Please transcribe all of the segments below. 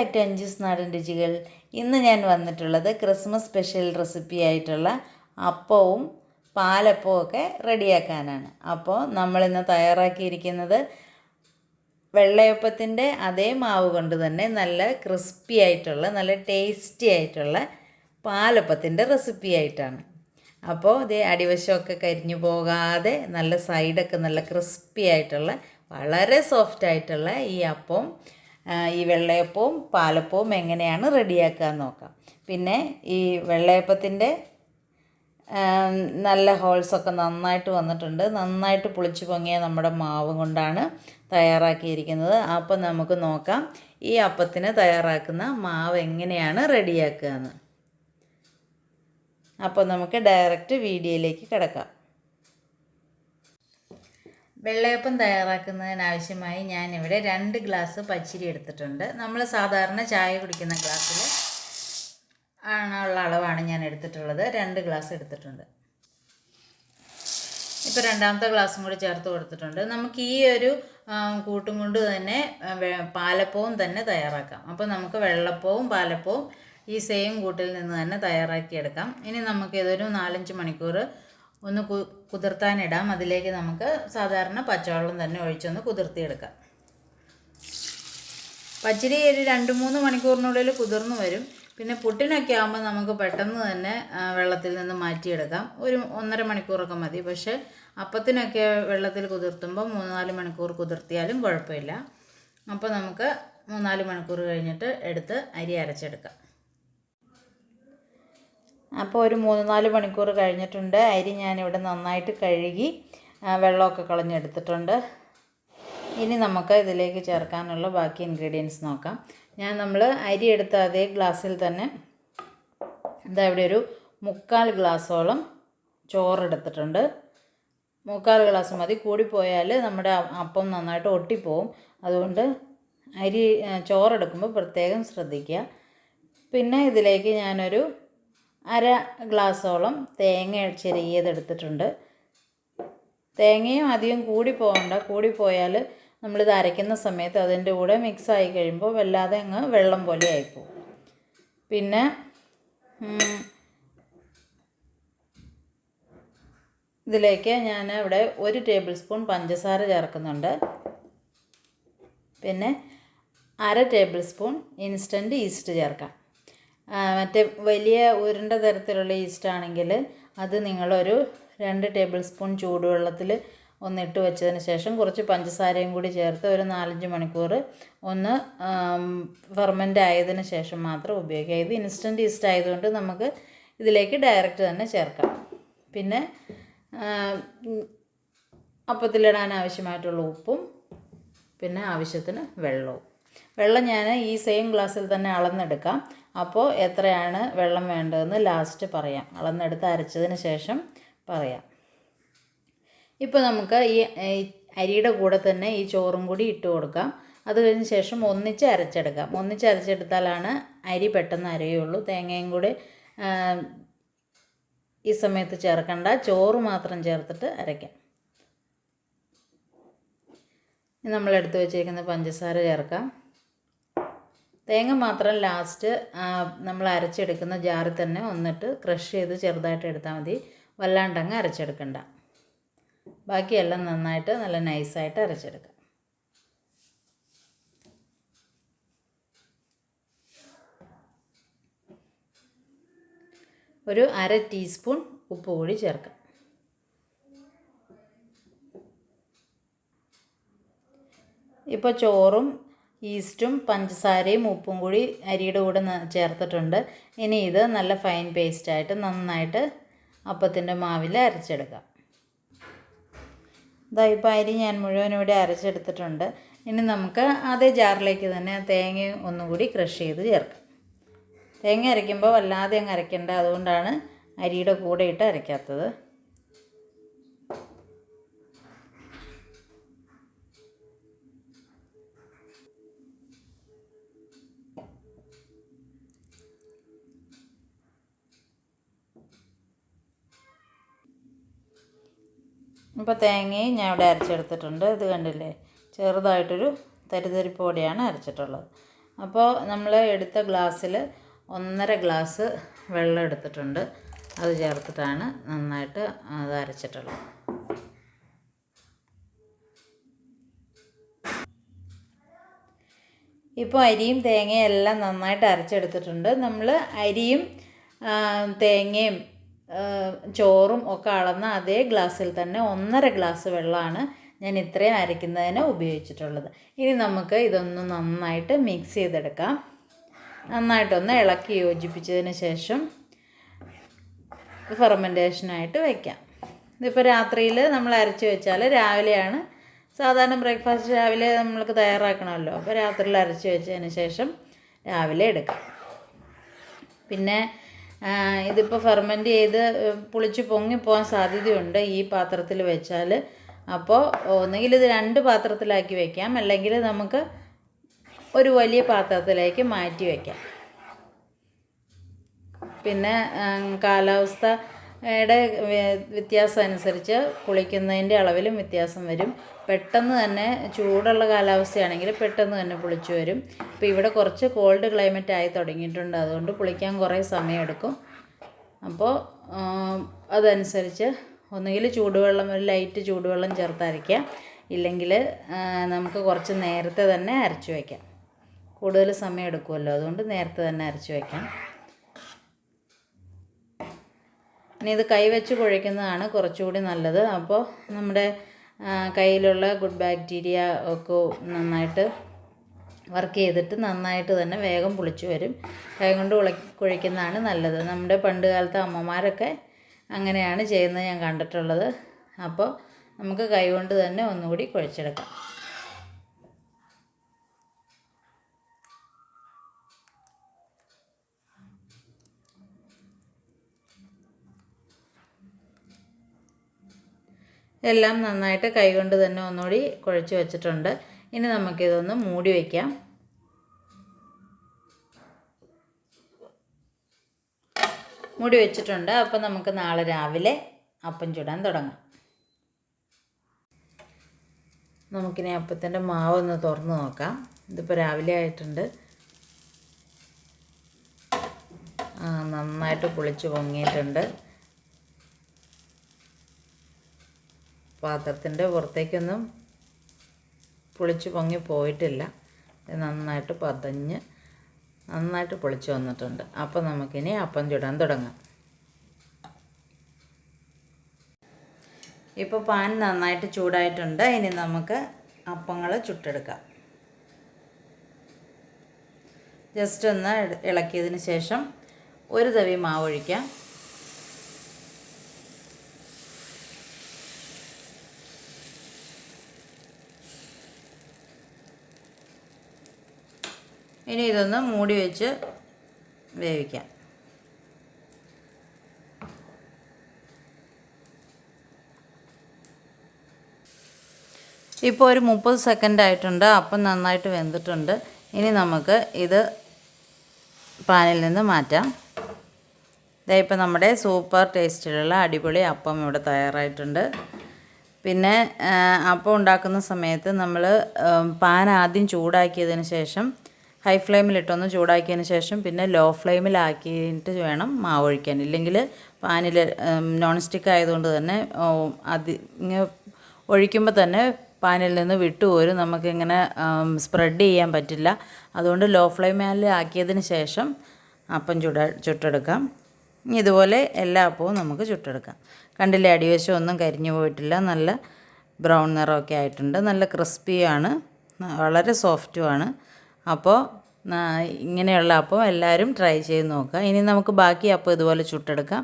Back to Anju's നാടൻ രുചികൾ. ഇന്ന് ഞാൻ വന്നിട്ടുള്ളത് ക്രിസ്മസ് സ്പെഷ്യൽ റെസിപ്പി ആയിട്ടുള്ള അപ്പവും പാലപ്പവും ഒക്കെ റെഡിയാക്കാനാണ്. അപ്പോൾ നമ്മളിന്ന് തയ്യാറാക്കിയിരിക്കുന്നത് വെള്ളയപ്പത്തിൻ്റെ അതേ മാവ് കൊണ്ട് തന്നെ നല്ല ക്രിസ്പി ആയിട്ടുള്ള നല്ല ടേസ്റ്റി ആയിട്ടുള്ള പാലപ്പത്തിൻ്റെ റെസിപ്പി ആയിട്ടാണ്. അപ്പോൾ ഇത് അടിവശമൊക്കെ കരിഞ്ഞു പോകാതെ നല്ല സൈഡൊക്കെ നല്ല ക്രിസ്പി ആയിട്ടുള്ള വളരെ സോഫ്റ്റ് ആയിട്ടുള്ള ഈ അപ്പം ഈ വെള്ളയപ്പവും പാലപ്പവും എങ്ങനെയാണ് റെഡിയാക്കുക എന്ന് നോക്കാം. പിന്നെ ഈ വെള്ളയപ്പത്തിൻ്റെ നല്ല ഹോൾസൊക്കെ നന്നായിട്ട് വന്നിട്ടുണ്ട്. നന്നായിട്ട് പുളിച്ചു പൊങ്ങിയ നമ്മുടെ മാവ് കൊണ്ടാണ് തയ്യാറാക്കിയിരിക്കുന്നത്. അപ്പം നമുക്ക് നോക്കാം ഈ അപ്പത്തിന് തയ്യാറാക്കുന്ന മാവ് എങ്ങനെയാണ് റെഡിയാക്കുക എന്ന്. അപ്പോൾ നമുക്ക് ഡയറക്റ്റ് വീഡിയോയിലേക്ക് കിടക്കാം. വെള്ളയപ്പം തയ്യാറാക്കുന്നതിനാവശ്യമായി ഞാനിവിടെ 2 ഗ്ലാസ് പച്ചരി എടുത്തിട്ടുണ്ട്. നമ്മൾ സാധാരണ ചായ കുടിക്കുന്ന ഗ്ലാസ്സിൽ ഉള്ള അളവാണ് ഞാൻ എടുത്തിട്ടുള്ളത്. 2 ഗ്ലാസ് എടുത്തിട്ടുണ്ട്. ഇപ്പോൾ രണ്ടാമത്തെ ഗ്ലാസും കൂടി ചേർത്ത് കൊടുത്തിട്ടുണ്ട്. നമുക്ക് ഈ ഒരു കൂട്ടും കൊണ്ട് തന്നെ പാലപ്പവും തന്നെ തയ്യാറാക്കാം. അപ്പോൾ നമുക്ക് വെള്ളപ്പവും പാലപ്പവും ഈ സെയിം കൂട്ടിൽ നിന്ന് തന്നെ തയ്യാറാക്കിയെടുക്കാം. ഇനി നമുക്കിതൊരു 4-5 മണിക്കൂർ ഒന്ന് കുതിർത്താനിടാം. അതിലേക്ക് നമുക്ക് സാധാരണ പച്ചവെള്ളം തന്നെ ഒഴിച്ചൊന്ന് കുതിർത്തിയെടുക്കാം. പച്ചരി ഒരു 2-3 മണിക്കൂറിനുള്ളിൽ കുതിർന്നു വരും. പിന്നെ പുട്ടിനൊക്കെ ആകുമ്പോൾ നമുക്ക് പെട്ടെന്ന് തന്നെ വെള്ളത്തിൽ നിന്ന് മാറ്റിയെടുക്കാം. ഒരു 1.5 മണിക്കൂറൊക്കെ മതി. പക്ഷേ അപ്പത്തിനൊക്കെ വെള്ളത്തിൽ കുതിർത്തുമ്പോൾ 3-4 മണിക്കൂർ കുതിർത്തിയാലും കുഴപ്പമില്ല. അപ്പോൾ നമുക്ക് 3-4 മണിക്കൂർ കഴിഞ്ഞിട്ട് എടുത്ത് അരി അരച്ചെടുക്കാം. അപ്പോൾ ഒരു 3-4 മണിക്കൂർ കഴിഞ്ഞിട്ടുണ്ട്. അരി ഞാനിവിടെ നന്നായിട്ട് കഴുകി വെള്ളമൊക്കെ കളഞ്ഞെടുത്തിട്ടുണ്ട്. ഇനി നമുക്ക് ഇതിലേക്ക് ചേർക്കാനുള്ള ബാക്കി ഇൻഗ്രീഡിയൻസ് നോക്കാം. നമ്മൾ അരി എടുത്ത അതേ ഗ്ലാസ്സിൽ തന്നെ ഇവിടെ ഒരു 3/4 ഗ്ലാസോളം ചോറെടുത്തിട്ടുണ്ട്. 3/4 ഗ്ലാസ് മതി. കൂടിപ്പോയാൽ നമ്മുടെ അപ്പം നന്നായിട്ട് ഒട്ടിപ്പോവും. അതുകൊണ്ട് ചോറെടുക്കുമ്പോൾ പ്രത്യേകം ശ്രദ്ധിക്കുക. പിന്നെ ഇതിലേക്ക് ഞാനൊരു 1/2 ഗ്ലാസോളം തേങ്ങ ചെറിയതെടുത്തിട്ടുണ്ട്. തേങ്ങയും അധികം കൂടിപ്പോയാൽ നമ്മളിത് അരയ്ക്കുന്ന സമയത്ത് അതിൻ്റെ കൂടെ മിക്സായി കഴിയുമ്പോൾ വല്ലാതെ അങ്ങ് വെള്ളം പോലെ ആയിപ്പോവും. പിന്നെ ഇതിലേക്ക് ഞാൻ ഇവിടെ 1 ടേബിൾ സ്പൂൺ പഞ്ചസാര ചേർക്കുന്നുണ്ട്. പിന്നെ 1/2 ടേബിൾ സ്പൂൺ ഇൻസ്റ്റൻറ്റ് ഈസ്റ്റ് ചേർക്കാം. മറ്റേ വലിയ ഉരുണ്ട തരത്തിലുള്ള ഈസ്റ്റ് ആണെങ്കിൽ അത് നിങ്ങളൊരു 2 ടേബിൾ സ്പൂൺ ചൂടുവെള്ളത്തിൽ ഒന്നിട്ട് വെച്ചതിന് ശേഷം കുറച്ച് പഞ്ചസാരയും കൂടി ചേർത്ത് ഒരു 4-5 മണിക്കൂർ ഒന്ന് ഫെർമെൻ്റ് ആയതിന് ശേഷം മാത്രം ഉപയോഗിക്കുക. ഇത് ഇൻസ്റ്റൻറ്റ് ഈസ്റ്റ് ആയതുകൊണ്ട് നമുക്ക് ഇതിലേക്ക് ഡയറക്റ്റ് തന്നെ ചേർക്കാം. പിന്നെ അപ്പത്തിലിടാൻ ആവശ്യമായിട്ടുള്ള ഉപ്പും പിന്നെ ആവശ്യത്തിന് വെള്ളം ഞാൻ ഈ സെയിം ഗ്ലാസ്സിൽ തന്നെ അളന്നെടുക്കാം. അപ്പോൾ എത്രയാണ് വെള്ളം വേണ്ടതെന്ന് ലാസ്റ്റ് പറയാം. അളന്നെടുത്ത് അരച്ചതിന് ശേഷം പറയാം. ഇപ്പോൾ നമുക്ക് ഈ അരിയുടെ കൂടെ തന്നെ ഈ ചോറും കൂടി ഇട്ട് കൊടുക്കാം. അത് കഴിഞ്ഞ ശേഷം ഒന്നിച്ച് അരച്ചെടുക്കാം. ഒന്നിച്ച് അരച്ചെടുത്താലാണ് അരി പെട്ടെന്ന് അരയുള്ളൂ. തേങ്ങയും കൂടി ഈ സമയത്ത് ചേർക്കണ്ട, ചോറ് മാത്രം ചേർത്തിട്ട് അരയ്ക്കാം. നമ്മൾ എടുത്ത് വെച്ചിരിക്കുന്ന പഞ്ചസാര ചേർക്കാം. തേങ്ങ മാത്രം ലാസ്റ്റ് നമ്മൾ അരച്ചെടുക്കുന്ന ജാറിൽ തന്നെ ഒന്നിട്ട് ക്രഷ് ചെയ്ത് ചെറുതായിട്ട് എടുത്താൽ മതി. വല്ലാണ്ടങ്ങ് അരച്ചെടുക്കണ്ട. ബാക്കിയെല്ലാം നന്നായിട്ട് നല്ല നൈസായിട്ട് അരച്ചെടുക്കാം. ഒരു 1/2 ടീസ്പൂൺ ഉപ്പ് കൂടി ചേർക്കാം. ഇപ്പോൾ ചോറും ഈസ്റ്റും പഞ്ചസാരയും ഉപ്പും കൂടി അരിയുടെ കൂടെ ചേർത്തിട്ടുണ്ട്. ഇനി ഇത് നല്ല ഫൈൻ പേസ്റ്റായിട്ട് നന്നായിട്ട് അപ്പത്തിൻ്റെ മാവിൽ അരച്ചെടുക്കാം. ഇപ്പോൾ അരി ഞാൻ മുഴുവനും ഇവിടെ അരച്ചെടുത്തിട്ടുണ്ട്. ഇനി നമുക്ക് അതേ ജാറിലേക്ക് തന്നെ തേങ്ങയും ഒന്നുകൂടി ക്രഷ് ചെയ്ത് ചേർക്കാം. തേങ്ങ അരയ്ക്കുമ്പോൾ വല്ലാതെ അങ്ങ് അരയ്ക്കേണ്ട, അതുകൊണ്ടാണ് അരിയുടെ കൂടെ ഇട്ട് അരയ്ക്കാത്തത്. ഇപ്പോൾ തേങ്ങയും ഞാൻ ഇവിടെ അരച്ചെടുത്തിട്ടുണ്ട്. ഇത് കണ്ടില്ലേ, ചെറുതായിട്ടൊരു തരിതരിപ്പോടെയാണ് അരച്ചിട്ടുള്ളത്. അപ്പോൾ നമ്മൾ എടുത്ത ഗ്ലാസ്സിൽ 1.5 ഗ്ലാസ് വെള്ളം എടുത്തിട്ടുണ്ട്. അത് ചേർത്തിട്ടാണ് നന്നായിട്ട് അത് അരച്ചിട്ടുള്ളത്. ഇപ്പോൾ അരിയും തേങ്ങയും എല്ലാം നന്നായിട്ട് അരച്ചെടുത്തിട്ടുണ്ട്. നമ്മൾ അരിയും തേങ്ങയും ചോറും ഒക്കെ അളന്ന അതേ ഗ്ലാസ്സിൽ തന്നെ 1.5 ഗ്ലാസ് വെള്ളമാണ് ഞാൻ ഇത്രയും അരയ്ക്കുന്നതിന് ഉപയോഗിച്ചിട്ടുള്ളത്. ഇനി നമുക്ക് ഇതൊന്ന് നന്നായിട്ട് മിക്സ് ചെയ്തെടുക്കാം. നന്നായിട്ടൊന്ന് ഇളക്കി യോജിപ്പിച്ചതിന് ശേഷം ഫെർമെൻറ്റേഷനായിട്ട് വയ്ക്കാം. ഇതിപ്പോൾ രാത്രിയിൽ നമ്മൾ അരച്ച് വെച്ചാൽ രാവിലെയാണ് സാധാരണ ബ്രേക്ക്ഫാസ്റ്റ് രാവിലെ നമ്മൾക്ക് തയ്യാറാക്കണമല്ലോ. അപ്പോൾ രാത്രിയിൽ അരച്ച് വെച്ചതിന് ശേഷം രാവിലെ എടുക്കാം. പിന്നെ ഇതിപ്പോൾ ഫെർമെൻറ്റ് ചെയ്ത് പുളിച്ച് പൊങ്ങിപ്പോകാൻ സാധ്യതയുണ്ട് ഈ പാത്രത്തിൽ വെച്ചാൽ. അപ്പോൾ ഒന്നുകിൽ ഇത് 2 പാത്രത്തിലാക്കി വയ്ക്കാം, അല്ലെങ്കിൽ നമുക്ക് ഒരു വലിയ പാത്രത്തിലേക്ക് മാറ്റി വയ്ക്കാം. പിന്നെ കാലാവസ്ഥയുടെ വ്യത്യാസം അനുസരിച്ച് പുളിക്കുന്നതിൻ്റെ അളവിലും വ്യത്യാസം വരും. പെട്ടെന്ന് തന്നെ ചൂടുള്ള കാലാവസ്ഥയാണെങ്കിൽ പെട്ടെന്ന് തന്നെ പുളിച്ചു വരും. ഇപ്പോൾ ഇവിടെ കുറച്ച് കോൾഡ് ക്ലൈമറ്റ് ആയി തുടങ്ങിയിട്ടുണ്ട്, അതുകൊണ്ട് പുളിക്കാൻ കുറേ സമയമെടുക്കും. അപ്പോൾ അതനുസരിച്ച് ഒന്നുകിൽ ചൂടുവെള്ളം, ഒരു ലൈറ്റ് ചൂടുവെള്ളം ചേർത്ത് അരയ്ക്കാം, ഇല്ലെങ്കിൽ നമുക്ക് കുറച്ച് നേരത്തെ തന്നെ അരച്ച് വയ്ക്കാം. കൂടുതൽ സമയം എടുക്കുമല്ലോ, അതുകൊണ്ട് നേരത്തെ തന്നെ അരച്ച് വയ്ക്കാം. ഇനി ഇത് കൈ വെച്ച് കുഴയ്ക്കുന്നതാണ് കുറച്ചുകൂടി നല്ലത്. അപ്പോൾ നമ്മുടെ കയ്യിലുള്ള ഗുഡ് ബാക്ടീരിയ ഒക്കെ നന്നായിട്ട് വർക്ക് ചെയ്തിട്ട് നന്നായിട്ട് തന്നെ വേഗം പുളിച്ചു വരും. കൈ കൊണ്ട് കുഴയ്ക്കുന്നതാണ് നല്ലത്. നമ്മുടെ പണ്ട് കാലത്തെ അമ്മമാരൊക്കെ അങ്ങനെയാണ് ചെയ്യുന്നത് ഞാൻ കണ്ടിട്ടുള്ളത്. അപ്പോൾ നമുക്ക് കൈ കൊണ്ട് തന്നെ ഒന്നുകൂടി കുഴച്ചെടുക്കാം. എല്ലാം നന്നായിട്ട് കൈകൊണ്ട് തന്നെ ഒന്നുകൂടി കുഴച്ച് വെച്ചിട്ടുണ്ട്. ഇനി നമുക്കിതൊന്ന് മൂടി വയ്ക്കാം. മൂടി വെച്ചിട്ടുണ്ട്. അപ്പോൾ നമുക്ക് നാളെ രാവിലെ അപ്പം ചുടാൻ തുടങ്ങാം. നമുക്കിനി അപ്പത്തിൻ്റെ മാവ് ഒന്ന് തുറന്ന് നോക്കാം. ഇതിപ്പോൾ രാവിലെ ആയിട്ടുണ്ട്. നന്നായിട്ട് പുളിച്ച് പൊങ്ങിയിട്ടുണ്ട്. പാത്രത്തിൻ്റെ പുറത്തേക്കൊന്നും പുളിച്ച് പൊങ്ങി പോയിട്ടില്ല. നന്നായിട്ട് പതഞ്ഞ് നന്നായിട്ട് പൊളിച്ച് വന്നിട്ടുണ്ട്. അപ്പോൾ നമുക്കിനി അപ്പം ചുടാൻ തുടങ്ങാം. ഇപ്പോൾ പാൻ നന്നായിട്ട് ചൂടായിട്ടുണ്ട്. ഇനി നമുക്ക് അപ്പങ്ങൾ ചുട്ടെടുക്കാം. ജസ്റ്റ് ഒന്ന് ഇളക്കിയതിന് ശേഷം ഒരു തവി മാവ് ഒഴിക്കാം. ഇനി ഇതൊന്ന് മൂടി വെച്ച് വേവിക്കാം. ഇപ്പോൾ ഒരു 30 സെക്കൻഡ് ആയിട്ടുണ്ട്. അപ്പം നന്നായിട്ട് വെന്തിട്ടുണ്ട്. ഇനി നമുക്ക് ഇത് പാനിൽ നിന്ന് മാറ്റാം. ഇപ്പം നമ്മുടെ സൂപ്പർ ടേസ്റ്റിലുള്ള അടിപൊളി അപ്പം ഇവിടെ തയ്യാറായിട്ടുണ്ട്. പിന്നെ അപ്പം ഉണ്ടാക്കുന്ന സമയത്ത് നമ്മൾ പാൻ ആദ്യം ചൂടാക്കിയതിന് ശേഷം ഹൈ ഫ്ലെയിമിലിട്ടൊന്ന് ചൂടാക്കിയതിന് ശേഷം പിന്നെ ലോ ഫ്ലെയിമിലാക്കിയിട്ട് വേണം മാവ് ഒഴിക്കാൻ. ഇല്ലെങ്കിൽ പാനിൽ നോൺ സ്റ്റിക്ക് ആയതുകൊണ്ട് തന്നെ ഇങ്ങനെ ഒഴിക്കുമ്പോൾ തന്നെ പാനിൽ നിന്ന് വിട്ടുപോരും. നമുക്കിങ്ങനെ സ്പ്രെഡ് ചെയ്യാൻ പറ്റില്ല. അതുകൊണ്ട് ലോ ഫ്ലെയിമിൽ ആക്കിയതിന് ശേഷം അപ്പം ചുട്ടെടുക്കാം. ഇതുപോലെ എല്ലാ അപ്പവും നമുക്ക് ചുട്ടെടുക്കാം. കണ്ടില്ലേ, അടിവശം ഒന്നും കരിഞ്ഞു പോയിട്ടില്ല. നല്ല ബ്രൗൺ നിറമൊക്കെ ആയിട്ടുണ്ട്. നല്ല ക്രിസ്പിയാണ്, വളരെ സോഫ്റ്റുമാണ്. അപ്പോൾ ഇങ്ങനെയുള്ള അപ്പം എല്ലാവരും ട്രൈ ചെയ്ത് നോക്കുക. ഇനി നമുക്ക് ബാക്കി അപ്പം ഇതുപോലെ ചുട്ടെടുക്കാം.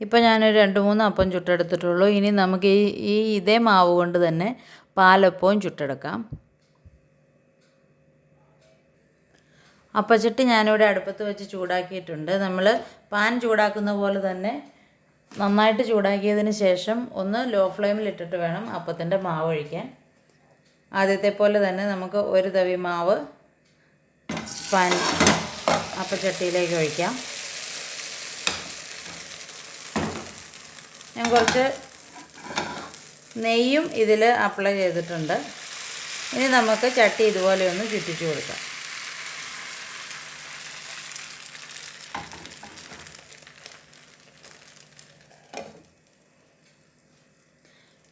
ഇപ്പോൾ ഞാനൊരു 2-3 അപ്പം ചുട്ടെടുത്തിട്ടുള്ളൂ. ഇനി നമുക്ക് ഇതേ മാവ് കൊണ്ട് തന്നെ പാലപ്പവും ചുട്ടെടുക്കാം. അപ്പച്ചട്ടി ഞാനിവിടെ അടുപ്പത്ത് വെച്ച് ചൂടാക്കിയിട്ടുണ്ട്. നമ്മൾ പാൻ ചൂടാക്കുന്ന പോലെ തന്നെ നന്നായിട്ട് ചൂടാക്കിയതിന് ശേഷം ഒന്ന് ലോ ഫ്ലെയിമിലിട്ടിട്ട് വേണം അപ്പത്തിൻ്റെ മാവ് ഒഴിക്കാൻ. ആദ്യത്തെ പോലെ തന്നെ നമുക്ക് ഒരു തവി മാവ് അപ്പച്ചട്ടിയിലേക്ക് ഒഴിക്കാം. ഞാൻ കുറച്ച് നെയ്യും ഇതിൽ അപ്ലൈ ചെയ്തിട്ടുണ്ട്. ഇനി നമുക്ക് ചട്ടി ഇതുപോലെ ഒന്ന് ചുറ്റിച്ചു കൊടുക്കാം.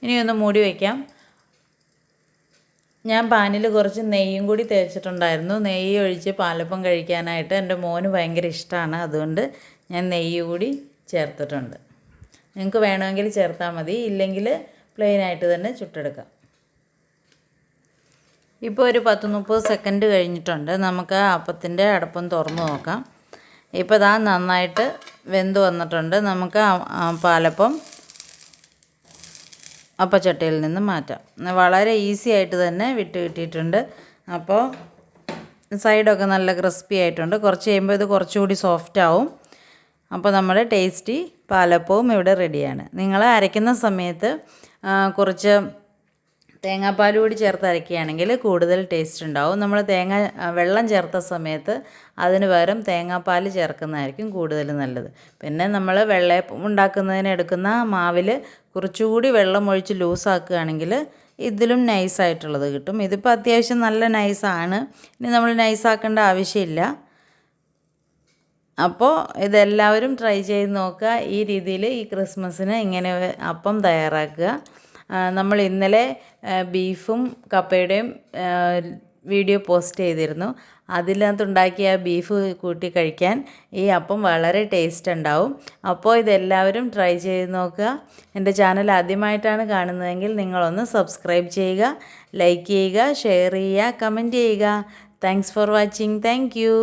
ഇനി ഒന്ന് മൂടി വയ്ക്കാം. ഞാൻ പാനിൽ കുറച്ച് നെയ്യും കൂടി തേച്ചിട്ടുണ്ടായിരുന്നു. നെയ്യ് ഒഴിച്ച് പാലപ്പം കഴിക്കാനായിട്ട് എൻ്റെ മോന് ഭയങ്കര ഇഷ്ടമാണ്. അതുകൊണ്ട് ഞാൻ നെയ്യ് കൂടി ചേർത്തിട്ടുണ്ട്. നിങ്ങൾക്ക് വേണമെങ്കിൽ ചേർത്താൽ മതി, ഇല്ലെങ്കിൽ പ്ലെയിനായിട്ട് തന്നെ ചുട്ടെടുക്കാം. ഇപ്പോൾ ഒരു 10-30 സെക്കൻഡ് കഴിഞ്ഞിട്ടുണ്ട്. നമുക്ക് അപ്പത്തിൻ്റെ അടപ്പം തുറന്ന് നോക്കാം. ഇപ്പോൾ ഇതാ നന്നായിട്ട് വെന്ത് വന്നിട്ടുണ്ട്. നമുക്ക് പാലപ്പം അപ്പച്ചട്ടിയിൽ നിന്ന് മാറ്റാം. വളരെ ഈസി ആയിട്ട് തന്നെ വിട്ട് കിട്ടിയിട്ടുണ്ട്. അപ്പോൾ സൈഡൊക്കെ നല്ല ക്രിസ്പി ആയിട്ടുണ്ട്. കുറച്ച് കഴിയുമ്പോൾ ഇത് കുറച്ചുകൂടി സോഫ്റ്റ് ആവും. അപ്പോൾ നമ്മുടെ ടേസ്റ്റി പാലപ്പവും ഇവിടെ റെഡിയാണ്. നിങ്ങൾ അരയ്ക്കുന്ന സമയത്ത് കുറച്ച് തേങ്ങാപ്പാൽ കൂടി ചേർത്ത് അരയ്ക്കുകയാണെങ്കിൽ കൂടുതൽ ടേസ്റ്റ് ഉണ്ടാവും. നമ്മൾ വെള്ളം ചേർത്ത സമയത്ത് അതിന് പകരം തേങ്ങാപ്പാൽ ചേർക്കുന്നതായിരിക്കും കൂടുതൽ നല്ലത്. പിന്നെ നമ്മൾ വെള്ളയപ്പം ഉണ്ടാക്കുന്നതിന് എടുക്കുന്ന മാവിൽ കുറച്ചുകൂടി വെള്ളം ഒഴിച്ച് ലൂസാക്കുകയാണെങ്കിൽ ഇതിലും നൈസായിട്ടുള്ളത് കിട്ടും. ഇതിപ്പോൾ അത്യാവശ്യം നല്ല നൈസാണ്. ഇനി നമ്മൾ നൈസാക്കേണ്ട ആവശ്യമില്ല. അപ്പോൾ ഇതെല്ലാവരും ട്രൈ ചെയ്ത് നോക്കുക. ഈ രീതിയിൽ ഈ ക്രിസ്മസിന് ഇങ്ങനെ അപ്പം തയ്യാറാക്കുക. നമ്മൾ ഇന്നലെ ബീഫും കപ്പയുടെയും വീഡിയോ പോസ്റ്റ് ചെയ്തിരുന്നു. അതിനകത്തുണ്ടാക്കിയ ബീഫ് കൂട്ടി കഴിക്കാൻ ഈ അപ്പം വളരെ ടേസ്റ്റ് ഉണ്ടാവും. അപ്പോൾ ഇതെല്ലാവരും ട്രൈ ചെയ്ത് നോക്കുക. എൻ്റെ ചാനൽ ആദ്യമായിട്ടാണ് കാണുന്നതെങ്കിൽ നിങ്ങളൊന്ന് സബ്സ്ക്രൈബ് ചെയ്യുക, ലൈക്ക് ചെയ്യുക, ഷെയർ ചെയ്യുക, കമൻറ്റ് ചെയ്യുക. Thanks for watching. Thank you.